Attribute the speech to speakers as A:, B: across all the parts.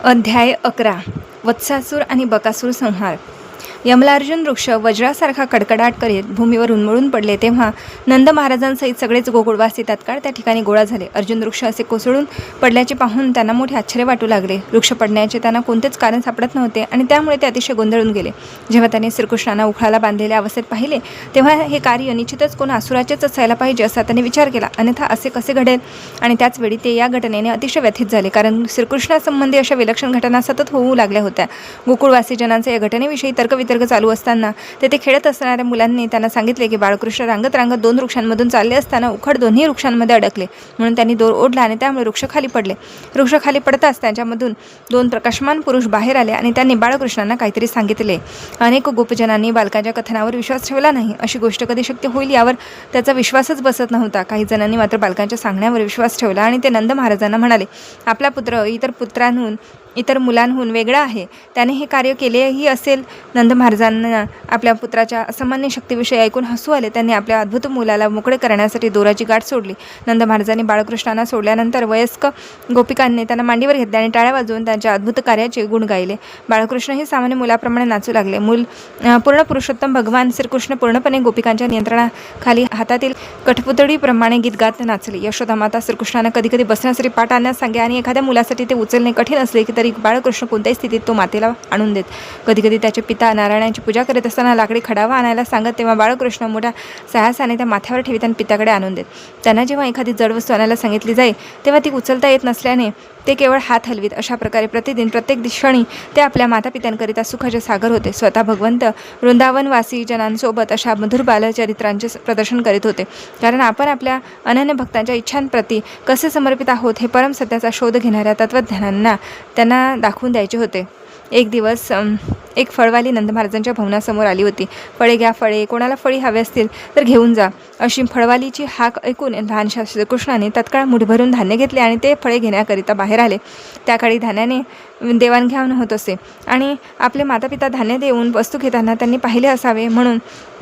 A: अध्याय 11 वत्सासूर आणि बकासूर संहार. यमलार्जुन वृक्ष वज्रासारखा कडकडाट करीत भूमीवर उन्मळून पडले तेव्हा नंद महाराजांसहित सगळेच गोकुळवासी तात्काळ त्या ठिकाणी गोळा झाले. अर्जुन वृक्ष असे कोसळून पडल्याचे पाहून त्यांना मोठे आश्चर्य वाटू लागले. वृक्ष पडण्याचे त्यांना कोणतेच कारण सापडत नव्हते आणि त्यामुळे ते अतिशय गोंधळून गेले. जेव्हा त्यांनी श्रीकृष्णांना उखळाला बांधलेल्या अवस्थेत पाहिले तेव्हा हे कार्य निश्चितच कोण असुराचेच असायला पाहिजे असा त्यांनी विचार केला, अन्यथा असे कसे घडेल. आणि त्याचवेळी ते या घटनेने अतिशय व्यथित झाले, कारण श्रीकृष्णासंबंधी अशा विलक्षण घटना सतत होऊ लागल्या होत्या. गोकुळवासी जनांचे या घटनेविषयी तर्कवितर्क चालू असताना तेथे खेळत असणाऱ्या मुलांनी त्यांना सांगितले की बाळकृष्ण रांगत रांगत 2 वृक्षांमधून चालले असताना उखड दोन्ही वृक्षांमध्ये अडकले, म्हणून त्यांनी दोर ओढला आणि त्यामुळे वृक्ष खाली पडले. वृक्ष खाली पडताच त्यांच्यामधून 2 प्रकाशमान पुरुष बाहेर आले आणि त्यांनी बाळकृष्णांना काहीतरी सांगितले. अनेक गोपजनांनी बालकाच्या कथनावर विश्वास ठेवला नाही. अशी गोष्ट कधी शक्य होईल यावर त्याचा विश्वासच बसत नव्हता. काही जणांनी मात्र बालकांच्या सांगण्यावर विश्वास ठेवला आणि ते नंद महाराजांना म्हणाले, आपला पुत्र इतर मुलांहून वेगळा आहे, त्याने हे कार्य केलेही असेल. नंद महाराजांना आपल्या पुत्राच्या असामान्य शक्तीविषयी ऐकून हसू आले. त्यांनी आपल्या अद्भुत मुलाला मोकळे करण्यासाठी दोराची गाठ सोडली. नंद महाराजांनी बाळकृष्णांना सोडल्यानंतर वयस्क गोपिकांनी त्यांना मांडीवर घेतले आणि टाळ्या वाजवून त्यांच्या अद्भुत कार्याचे गुण गायले. बाळकृष्णही सामान्य मुलाप्रमाणे नाचू लागले. पूर्ण पुरुषोत्तम भगवान श्रीकृष्ण पूर्णपणे गोपिकांच्या नियंत्रणाखाली हातातील कठपुतळीप्रमाणे गीत गात नाचले. यशोदा माता श्रीकृष्णांना कधीकधी बसण्यासाठी पाठ आणण्यास सांगे आणि एखाद्या मुलासाठी ते उचलणे कठीण असले की तरी बाळकृष्ण कोणत्याही स्थितीत तो मातेला आणून देत. कधीकधी त्याचे पिता नारायणाची पूजा करीत असताना लाकडी खडावा आणायला सांगत, तेव्हा बाळकृष्ण मोठ्या साहसाने त्या माथ्यावर ठेवीत आणि पित्याकडे आणून देत. त्यांना जेव्हा एखादी जड वस्तू आणायला सांगितली जाई तेव्हा ती उचलता येत नसल्याने ते केवळ हात हलवीत. अशा प्रकारे प्रतिदिन प्रत्येक क्षणी ते आपल्या मातापित्यांकरिता सुखाचे सागर होते. स्वतः भगवंत वृंदावनवासी जनांसोबत अशा मधुर बालचरित्रांचे प्रदर्शन करीत होते, कारण आपण आपल्या अनन्य भक्तांच्या इच्छांप्रती कसे समर्पित आहोत हे परम सत्याचा शोध घेणाऱ्या तत्त्वज्ञानांना त्यांना दाखवून द्यायचे होते. एक दिवस एक फळवाली नंद महाराजांच्या भवनासमोर आली होती. फळे घ्या, फळे, कोणाला फळी हवे असतील तर घेऊन जा, अशी फळवालीची हाक ऐकून लहानशा श्रीकृष्णाने तत्काळ मुठभरून धान्य घेतले आणि ते फळे घेण्याकरिता बाहेर आले. त्या काळी धान्याने देवाणघेवाण होत असे आणि आपले मातापिता धान्य देऊन वस्तू घेताना त्यांनी पाहिले असावे म्हणून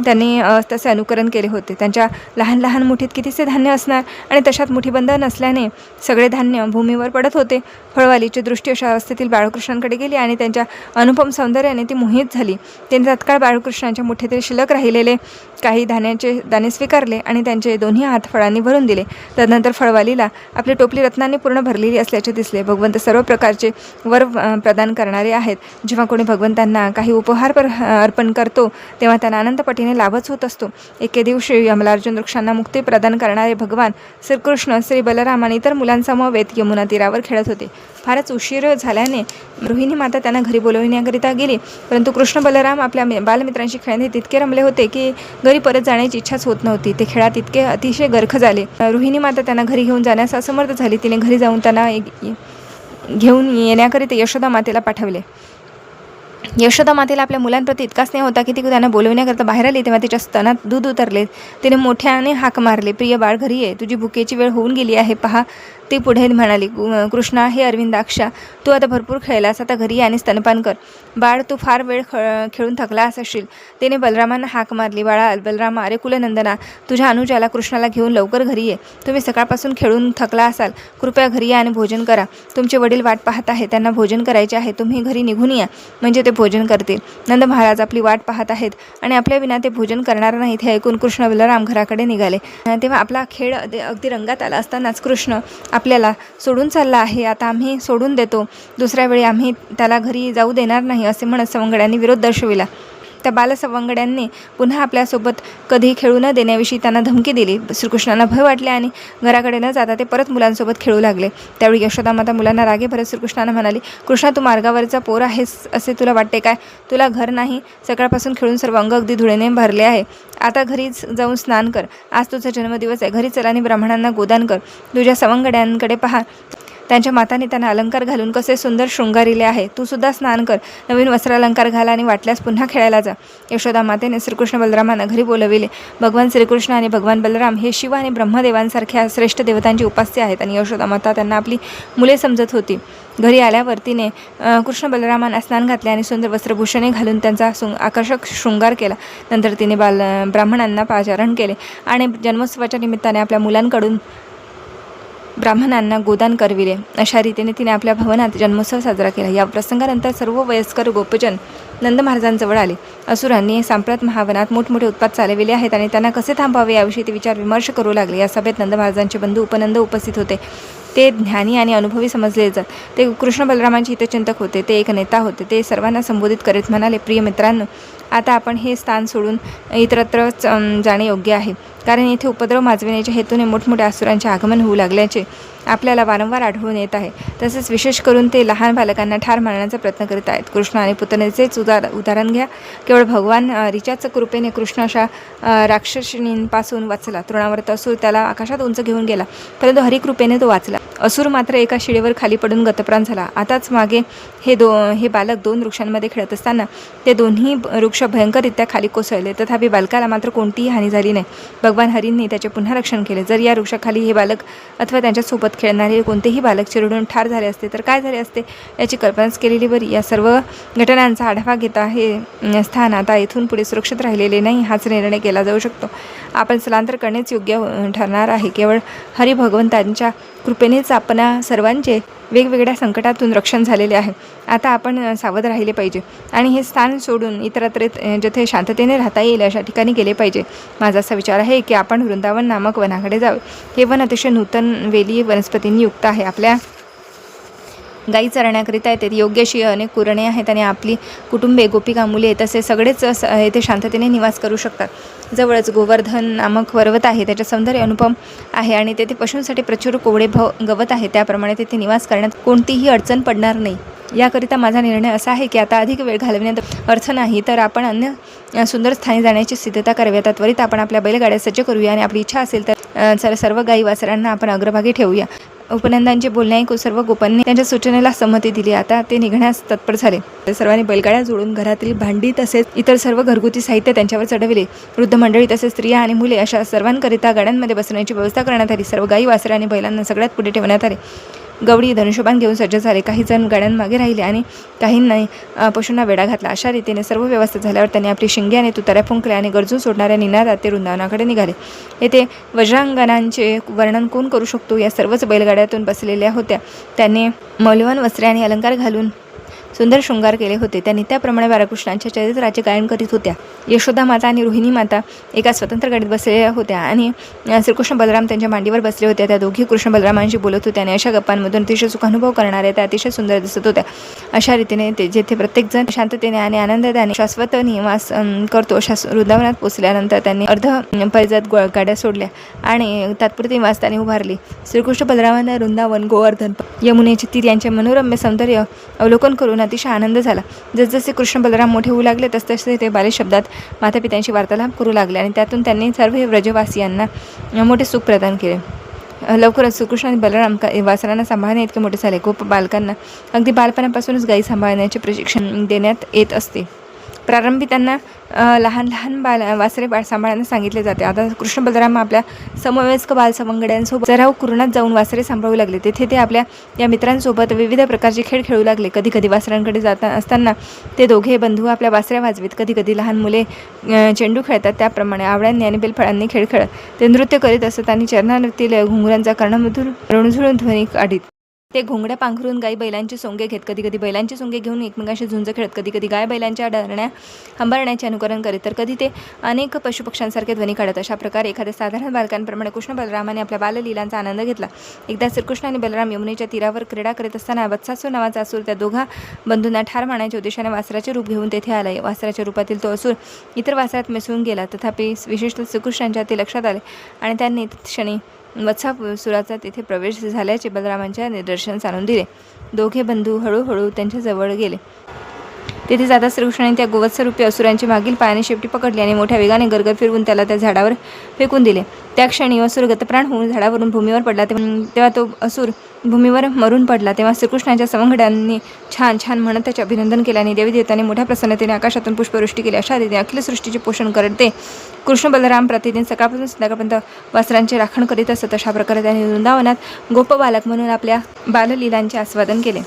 A: त्यांनी तसे अनुकरण केले होते. त्यांच्या लहान लहान मुठीत कितीसे धान्य असणार आणि तशात मुठीबंद नसल्याने सगळे धान्य भूमीवर पडत होते. फळवालीची दृष्टी अशा अवस्थेतील बाळकृष्णांकडे गेली आणि त्यांच्या अनुपम सौंदर्याने ती मोहित झाली. त्यांनी तात्काळ बाळकृष्णांच्या मुठीतील शिल्लक राहिलेले काही धान्याचे दाणे स्वीकारले आणि त्यांचे दोन्ही हात फळांनी भरून दिले. तदनंतर फळवालीला आपली टोपली रत्नांनी पूर्ण भरलेली असल्याचे दिसले. भगवंत सर्व प्रकारचे वर प्रदान करणारे आहेत. जेव्हा कोणी भगवंतांना काही उपहार अर्पण करतो तेव्हा त्यांना अनंतपटीने लाभच होत असतो. एके दिवशी यमलार्जुन वृक्षांना मुक्ती प्रदान करणारे भगवान श्रीकृष्ण श्री बलराम आणि इतर मुलांसमवेत यमुना तीरावर खेळत होते. फारच उशीर झाल्याने रोहिणी माता त्यांना घरी बोलविण्याकरिता गेली, परंतु कृष्ण बलराम आपल्या बालमित्रांशी खेळण्यात तितके रमले होते की घरी परत जाण्याची इच्छाच होत नव्हती. ते खेळात इतके अतिशय गर्ख झाले. रोहिणी माता त्यांना घरी घेऊन जाण्यास असमर्थ झाली. तिने घरी जाऊन त्यांना घेऊन येण्याकरिता यशोदा मातेला पाठवले. यशोदा मातेला आपल्या मुलांप्रती इतका स्नेह होता की ती त्यांना बोलवण्याकरता बाहेर आली तेव्हा तिच्या स्तनात दूध उतरले. तिने मोठ्याने हाक मारले, प्रिय बाळ घरी ये, तुझी भुकेची वेळ होऊन गेली आहे पहा. ती पुढे म्हणाली, कृष्णा, हे अरविंदाक्षा, तू आता भरपूर खेळलास, आता घरी ये आणि स्तनपान कर. बाळ, तू फार वेळ खेळून थकला असशील. तिने बलरामांना हाक मारली, बाळा बलरामा, अरे कुलनंदना, तुझ्या अनुजाला कृष्णाला घेऊन लवकर घरी ये. तुम्ही सकाळपासून खेळून थकला असाल, कृपया घरी या आणि भोजन करा. तुमचे वडील वाट पाहत आहेत, त्यांना भोजन करायचे आहे. तुम्ही घरी निघून या, म्हणजे ते भोजन करतील. नंद महाराज आपली वाट पाहत आहेत आणि आपल्या विना ते भोजन करणार नाहीत हे ऐकून कृष्ण बलराम घराकडे निघाले. तेव्हा आपला खेळ अगदी रंगात आला असतानाच कृष्ण आपल्याला सोडून चालला आहे, आता आम्ही सोडून देतो, दुसऱ्या वेळी आम्ही त्याला घरी जाऊ देणार नाही, असे म्हणत सवंगड्यांनी विरोध दर्शविला. त्या बालसवंगड्यांनी पुन्हा आपल्यासोबत कधी खेळू न देण्याविषयी त्यांना धमकी दिली. श्रीकृष्णांना भय वाटले आणि घराकडे न जाता ते परत मुलांसोबत खेळू लागले. त्यावेळी यशोदा माता मुलांना रागे भरत श्रीकृष्णांना म्हणाली, कृष्णा, तू मार्गावरचा पोर आहेस असे तुला वाटते काय? तुला घर नाही, सकाळपासून खेळून सर्व अंग अगदी धुळेने भरले आहे. आता घरीच जाऊन स्नान कर. आज तुझा जन्मदिवस आहे. घरी चल आणि ब्राह्मणांना गोदान कर. तुझ्या सवंगड्यांकडे पहा, त्यांच्या माताने त्यांना अलंकार घालून कसे सुंदर शृंगारिले आहे. तू सुद्धा स्नान कर, नवीन वस्त्रालंकार घाला आणि वाटल्यास पुन्हा खेळायला जा. यशोदा मातेने श्रीकृष्ण बलरामांना घरी बोलविले. भगवान श्रीकृष्ण आणि भगवान बलराम हे शिव आणि ब्रह्मदेवांसारख्या श्रेष्ठ देवतांची उपास्य आहेत आणि यशोदा माता त्यांना आपली मुले समजत होती. घरी आल्यावर तिने कृष्ण बलरामांना स्नान घातले आणि सुंदर वस्त्रभूषणे घालून त्यांचा आकर्षक शृंगार केला. नंतर तिने ब्राह्मणांना पाचारण केले आणि जन्मोत्सवाच्या निमित्ताने आपल्या मुलांकडून ब्राह्मणांना गोदान करविले. अशा रीतीने तिने आपल्या भवनात जन्मोत्सव साजरा केला. या प्रसंगानंतर सर्व वयस्कर गोपजन नंद महाराजांजवळ आले. असुरांनी सांप्रत महावनात मोठमोठे उत्पात चालविले आहेत आणि त्यांना कसे थांबवावे याविषयी ते विचार विमर्श करू लागले. या सभेत नंद महाराजांचे बंधू उपनंद उपस्थित होते. ते ज्ञानी आणि अनुभवी समजले जात. ते कृष्ण बलरामांचे हितचिंतक होते. ते एक नेता होते. ते सर्वांना संबोधित करीत म्हणाले, प्रिय मित्रांनो, आता आपण हे स्थान सोडून इतरत्र जाणे योग्य आहे, कारण येथे उपद्रव माजविण्याच्या हेतूने मोठमोठ्या असुरांचे आगमन होऊ लागल्याचे आपल्याला वारंवार आढळून येत आहे. तसेच विशेष करून ते लहान बालकांना ठार मारण्याचा प्रयत्न करीत आहेत. कृष्ण आणि पुतनेचेच उदाहरण घ्या. केवळ भगवान रिचाच कृपेने कृष्ण अशा राक्षसिणींपासून वाचला. तृणावर्त असुर त्याला आकाशात उंच घेऊन गेला, परंतु हरिकृपेने तो वाचला. असुर मात्र एका शिडीवर खाली पडून गतप्राण झाला. आताच मागे हे बालक 2 वृक्षांमध्ये खेळत असताना ते दोन्ही वृक्ष भयंकररित्या खाली कोसळले. तथापि बालकाला मात्र कोणतीही हानी झाली नाही. भगवान हरींनी त्याचे पुन्हा रक्षण केले. जर या वृक्षाखाली हे बालक अथवा त्यांच्यासोबत खेळणारे कोणतेही बालक चिरडून ठार झाले असते तर काय झाले असते याची कल्पनाच केलेली बरी. या सर्व घटनांचा आढावा घेता हे स्थान आता इथून पुढे सुरक्षित राहिलेले नाही हाच निर्णय केला जाऊ शकतो. आपण स्थलांतर करणेच योग्य ठरणार आहे. केवळ हरिभगवंतांच्या कृपेनेच आपणा सर्वांचे वेगवेगळ्या संकटातून रक्षण झालेले आहे. आता आपण सावध राहिले पाहिजे आणि हे स्थान सोडून इतरत्र जेथे शांततेने राहता येईल अशा ठिकाणी गेले पाहिजे. माझा असा विचार आहे की आपण वृंदावन नामक वनाकडे जावे. हे वन अतिशय नूतन वेली वनस्पतींनी युक्त आहे. आपल्या गायी चरण्याकरिता येते. योग्य अशी अनेक कुरणे आहेत आणि आपली कुटुंबे, गोपिका, मुले तसे सगळेच येथे शांततेने निवास करू शकतात. जवळच गोवर्धन नामक पर्वत आहे. त्याचे सौंदर्य अनुपम आहे आणि तेथे पशूंसाठी प्रचूर कोवळे गवत आहे. त्याप्रमाणे तेथे निवास करण्यात कोणतीही अडचण पडणार नाही. याकरिता माझा निर्णय असा आहे की आता अधिक वेळ घालविण्यात अर्थ नाही, तर आपण अन्य सुंदर स्थानी जाण्याची सिद्धता करावी. आता त्वरित आपण आपल्या बैलगाड्या सज्ज करूया आणि आपली इच्छा असेल तर सर्व गायी वासरांना आपण अग्रभागी ठेवूया. उपनंदांचे बोलणे ऐकून सर्व गोपांनी त्यांच्या सूचनेला संमती दिली. आता ते निघण्यास तत्पर झाले. सर्वांनी बैलगाड्या जोडून घरातील भांडी तसेच इतर सर्व घरगुती साहित्य त्यांच्यावर चढविले. वृद्ध मंडळी तसेच स्त्रिया आणि मुले अशा सर्वांकरिता गाड्यांमध्ये बसण्याची व्यवस्था करण्यात आली. सर्व गायी वासरे आणि बैलांना सगळ्यात पुढे ठेवण्यात आले. गवडी धनुष्यबाण घेऊन सज्ज झाले. काही जण गाड्यांमागे राहिले आणि काहींनी पशूंना वेढा घातला. अशा रीतीने सर्व व्यवस्था झाल्यावर त्यांनी आपली शिंगे आणि तुताऱ्या फुंकल्या आणि गरजून सोडणाऱ्या निनादात ते वृंदावनाकडे निघाले. येथे वज्रांगणांचे वर्णन कोण करू शकतो. या सर्वच बैलगाड्यातून बसलेल्या होत्या. त्यांनी मौल्यवान वस्त्रे आणि अलंकार घालून सुंदर शृंगार केले होते. त्यांनी त्याप्रमाणे बाळकृष्णांच्या चरित्राचे गायन करीत होत्या. यशोदा माता आणि रोहिणी माता एका स्वतंत्र गाडीत बसलेल्या होत्या आणि श्रीकृष्ण बलराम त्यांच्या मांडीवर बसले होते. त्या दोघी कृष्ण बलरामांशी बोलत होत्या आणि अशा गप्पांमधून अतिशय सुखानुभव करणाऱ्या त्या अतिशय सुंदर दिसत होत्या. अशा रीतीने जेथे प्रत्येकजण शांततेने आणि आनंदाने शाश्वत निवास करतो अशा वृंदावनात पोचल्यानंतर त्यांनी अर्ध परिजात गाड्या सोडल्या आणि तात्पुरती निवासस्थानी उभारली. श्रीकृष्ण बलरामांना वृंदावन, गोवर्धन, यमुनेचे तीर यांचे मनोरम्य सौंदर्य अवलोकन करून अतिशय आनंद झाला. जसजसे कृष्ण बलराम मोठे होऊ लागले तसतसे ते बाले शब्दात मातापित्यांशी वार्तालाप करू लागले आणि त्यातून त्यांनी सर्व व्रजवासियांना मोठे सुख प्रदान केले. लवकरच श्रीकृष्ण आणि बलराम वासरांना सांभाळणे इतके मोठे झाले. गोप बालकांना अगदी बालपणापासूनच गायी सांभाळण्याचे प्रशिक्षण देण्यात येत असते. प्रारंभी त्यांना लहान लहान वासरे सांभाळण्यास सांगितले जाते. आता कृष्ण बलराम आपल्या समवयस्क बालसवंगड्यांसोबत सराव कुरणात जाऊन वासरे सांभाळू लागले. तेथे ते आपल्या या मित्रांसोबत विविध प्रकारचे खेळ खेळू लागले. कधी कधी वासरांकडे असताना ते दोघे बंधू आपल्या वासऱ्या वाजवीत. कधी कधी लहान मुले चेंडू खेळतात त्याप्रमाणे आवळ्यांनी आणि बेलफळांनी खेळ खेळत ते नृत्य करीत असत आणि चरणातील घुंगरांचा कर्णमधूर रणझुळून ध्वनी काढीत. ते घोंगड्या पांघरून गाई बैलांची सोंगे घेत. कधी कधी बैलांची सोंगे घेऊन एकमेकांशी झुंज खेळत. कधी कधी गाय बैलांच्या डरण्या हंबरण्याचे अनुकरण करीत. तर कधी ते अनेक पशुपक्ष्यांसारखे ध्वनी काढत. अशा प्रकारे एखाद्या साधारण बालकांप्रमाणे कृष्ण बलरामाने आपल्या बाललीलांचा आनंद घेतला. एकदा श्रीकृष्ण आणि बलराम यमुनेच्या तीरावर क्रीडा करीत असताना वत्सासूर नावाचा असुर त्या दोघा बंधूंना ठार मारण्याच्या उद्देशाने वासराचे रूप घेऊन तेथे आला. वासराच्या रूपातील तो असुर इतर वासरात मिसळून गेला. तथापि विशिष्ट श्रीकृष्णांच्या ते लक्षात आले आणि त्यांनी क्षणी वत्सासुराचा तेथे प्रवेश झाल्याचे बलरामांच्या निदर्शनास आणून दिले. दोघे बंधू हळूहळू त्यांच्या जवळ गेले. तेथे जाता श्रीकृष्णाने त्या गोवत्सरूपी असुरांची मागील पायाने शेपटी पकडली आणि मोठ्या वेगाने गरगर फिरवून त्याला त्या झाडावर फेकून दिले. त्या क्षणी असुर गतप्राण होऊन झाडावरून भूमीवर पडला. तेव्हा तो असुर भूमीवर मरून पडला. तेव्हा श्रीकृष्णाच्या सवंगड्यांनी छान छान म्हणत त्याचे अभिनंदन केले आणि देवी देवतांनी मोठ्या प्रसन्नतेने आकाशातून पुष्पवृष्टी केली. अशा रीतीने अखिल सृष्टीचे पोषण करते कृष्ण बलराम प्रतिदिन सकाळपासून संध्याकाळपर्यंत वासरांचे राखण करीत असत. अशा प्रकारे त्यांनी वृंदावनात गोपबालक म्हणून आपल्या बाललीलांचे आस्वादन केले.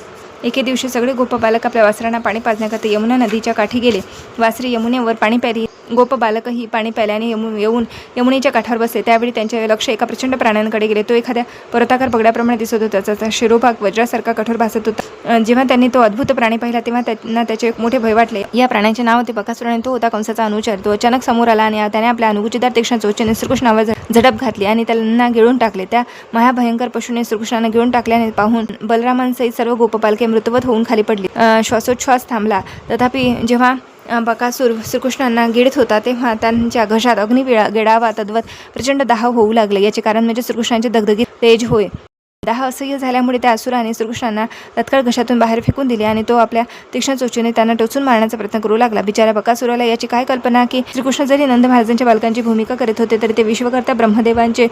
A: एके दिवशी सगळे गोपबालक आपल्या वासरांना पाणी पाजण्याकरता यमुना नदीच्या काठी गेले. वासरे यमुनेवर पाणी प्यारी गोप बालकही पाणी प्यायल्याने येऊन यमुनेच्या काठावर बसले. त्यावेळी त्यांचे लक्ष एका प्रचंड प्राण्यांकडे गेले. तो एखाद्या पर्वताकार पगड्याप्रमाणे दिसत होता. त्याचा शिरोभाग वज्रासारखा कठोर भासत होता. जेव्हा त्यांनी तो अद्भुत प्राणी पाहिला तेव्हा त्यांना त्याचे एक मोठे भय वाटले. या प्राण्याचे नाव होते बकासूर आणि तो होता कंसाचा अनुचर. तो अचानक समोर आला आणि त्याने आपल्या अनुकुचीदार तीक्ष्ण चोचेने श्रीकृष्णावर झडप घातली आणि त्यांना गिळून टाकले. त्या महाभयंकर पशुने श्रीकृष्णांना गिळून टाकल्याने पाहून बलरामांसहित सर्व गोपपालके मृतवत होऊन खाली पडली. श्वासोच्छ्वास थांबला. तथापि जेव्हा बकासूर श्रीकृष्णांना गिळत होता तेव्हा त्यांच्या घशात अग्नी गिळावा तद्वत प्रचंड दाह होऊ लागले. याचे कारण म्हणजे श्रीकृष्णांचे दगदगीत तेज होय. दाह असह्य झाल्यामुळे त्या असुराने श्रीकृष्णांना तत्काळ घशातून बाहेर फेकून दिले आणि तो आपल्या तीक्ष्ण चोचीने त्यांना टोचून मारण्याचा प्रयत्न करू लागला. बिचाऱ्या बकासुराला याची काय कल्पना की श्रीकृष्ण जरी नंद महाराजांच्या बालकांची भूमिका करीत होते तरी ते विश्वकर्ता ब्रह्मदेवांचे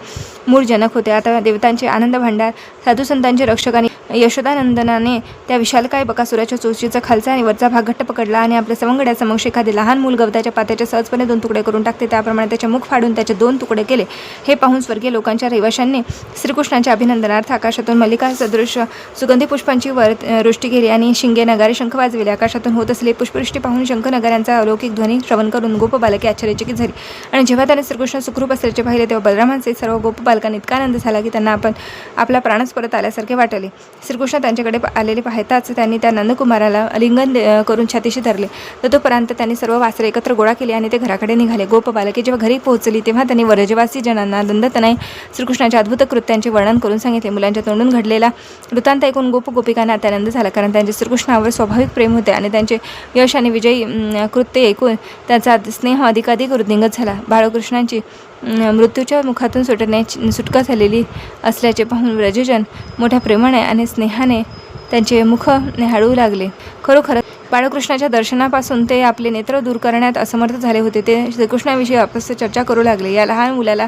A: मूळ जनक होते. आता देवतांचे आनंद भांडार, साधू संतांचे रक्षक आणि यशोदानंदनाने त्या विशालकाय बकासुराच्या चोचीचा खालचा आणि वरचा भाग घट्ट पकडला आणि आपल्या सवंगड्यासमक्ष एखादे लहान मूल गवताच्या पात्याचे सहजपणे 2 तुकडे करून टाकते. त्याप्रमाणे त्याचे मुख फाडून त्याचे 2 तुकडे केले. हे पाहून स्वर्गीय लोकांच्या रहिवाशांनी श्रीकृष्णाच्या अभिनंदनार्थ आकाशातून मल्लिका सदृश सुगंधी पुष्पांची वृष्टी केली आणि शिंगे नगारे शंख वाजविले. आकाशातून होत असलेली पुष्पवृष्टी पाहून शंख नगाऱ्यांचा अलौकिक ध्वनी श्रवण करून गोपबालके आश्चर्यचकित झाली. आणि जेव्हा त्याने श्रीकृष्ण सुखरूप असल्याचे पाहिले तेव्हा बलरामांचे सर्व गोपबालकांना इतका आनंद झाला की त्यांना आपला प्राणच परत आल्यासारखे वाटले. श्रीकृष्ण त्यांच्याकडे आलेले पाहताच त्यांनी त्या नंदकुमाराला आलिंगन करून छातीशी धरले. ततोपर्यंत त्यांनी सर्व वासरे एकत्र गोळा केली आणि ते घराकडे निघाले. गोपबालके जेव्हा घरी पोहोचली तेव्हा त्यांनी व्रजवासी जनांना दंडतनय श्रीकृष्णाच्या अद्भुत कृत्यांचे वर्णन करून सांगितले. मुलांच्या तोंडून घडलेला वृत्तांत ऐकून गोपिकांना अत्यानंद झाला, कारण त्यांचे श्रीकृष्णावर स्वाभाविक प्रेम होते आणि त्यांचे यश आणि विजयी कृत्य ऐकून त्यांचा स्नेह अधिकाधिक वृद्धिंगत झाला. बाळकृष्णांची मृत्यूच्या मुखातून सुटका झालेली असल्याचे पाहून व्रजजन मोठ्या प्रेमाने आणि स्नेहाने त्यांचे मुख न्याहाळू लागले. खरोखर बाळकृष्णाच्या दर्शनापासून ते आपले नेत्र दूर करण्यात असमर्थ झाले होते. ते श्रीकृष्णाविषयी आपस चर्चा करू लागले. या लहान मुलाला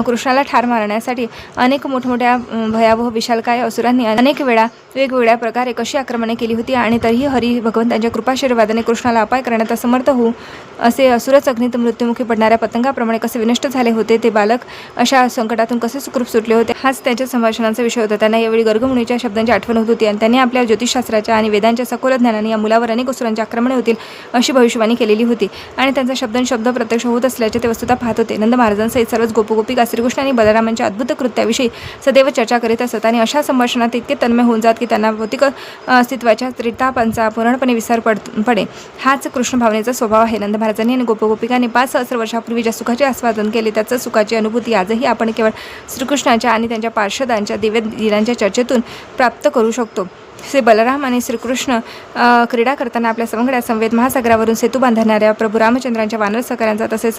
A: कृष्णाला ठार मारण्यासाठी अनेक मोठमोठ्या भयावह विशालकाय असुरांनी अनेक वेळा वेगवेगळ्या प्रकारे कशी आक्रमणे केली होती आणि तरीही हरी भगवंतांच्या कृपाशीर्वादाने कृष्णाला अपाय करण्यात असमर्थ होऊ असे असुरच अग्नीत मृत्युमुखी पडणाऱ्या पतंगाप्रमाणे कसे विनष्ट झाले होते. ते बालक अशा संकटातून कसे सुखरूप सुटले होते हाच त्यांच्या संभाषणाचा विषय होता. त्यांना यावेळी गर्गमुनीच्या शब्दांची आठवण होत होती आणि त्यांनी आपल्या ज्योतिषशास्त्राच्या आणि वेदांच्या सखोल ज्ञानाने या मुलावर अनेक असुरांची आक्रमणे होतील अशी भविष्यवाणी केलेली होती आणि त्यांचा शब्द प्रत्यक्ष होत असल्याचे ते वस्तुतः पाहत होते. नंद महाराजांसहित सर्वच गोपगोपिका श्रीकृष्ण आणि बलरामांच्या अद्भुत कृत्याविषयी सदैव चर्चा करीत असत आणि अशा संभाषणात इतके तन्मय होऊन जात की त्यांना भौतिक अस्तित्वाच्या त्रितापांचा पूर्णपणे विसर पडे. हाच कृष्ण भावनेचा स्वभाव आहे. नंद महाराजांनी आणि गोपगोपिकांनी 5 सहस्र वर्षापूर्वी ज्या सुखाचे आस्वादन केले त्याचं सुखाची अनुभूती आजही आपण केवळ श्रीकृष्णाच्या आणि त्यांच्या पार्षदांच्या दिव्य लीलांच्या चर्चेतून प्राप्त करू शकतो. श्री बलराम आणि श्रीकृष्ण क्रीडा करताना आपल्या सवंगड्या समवेत महासागरावरून सेतू बांधणाऱ्या प्रभू रामचंद्रांच्या वानर सहकाऱ्यांचा तसेच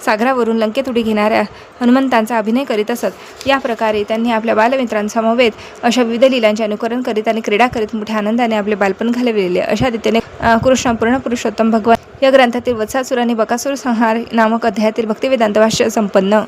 A: सागरावरून लंकेत उडी घेणाऱ्या हनुमंतांचा अभिनय करीत असत. या प्रकारे त्यांनी आपल्या बालमित्रांसमवेत अशा विविध लीलांचे अनुकरण करीत आणि क्रीडा करीत मोठ्या आनंदाने आपले बालपण घालविलेले. अशा रीतीने कृष्ण पूर्ण पुरुषोत्तम भगवान या ग्रंथातील वत्सासुर आणि बकासूर संहार नामक अध्यायातील भक्तिवेदांत भाष्य संपन्न.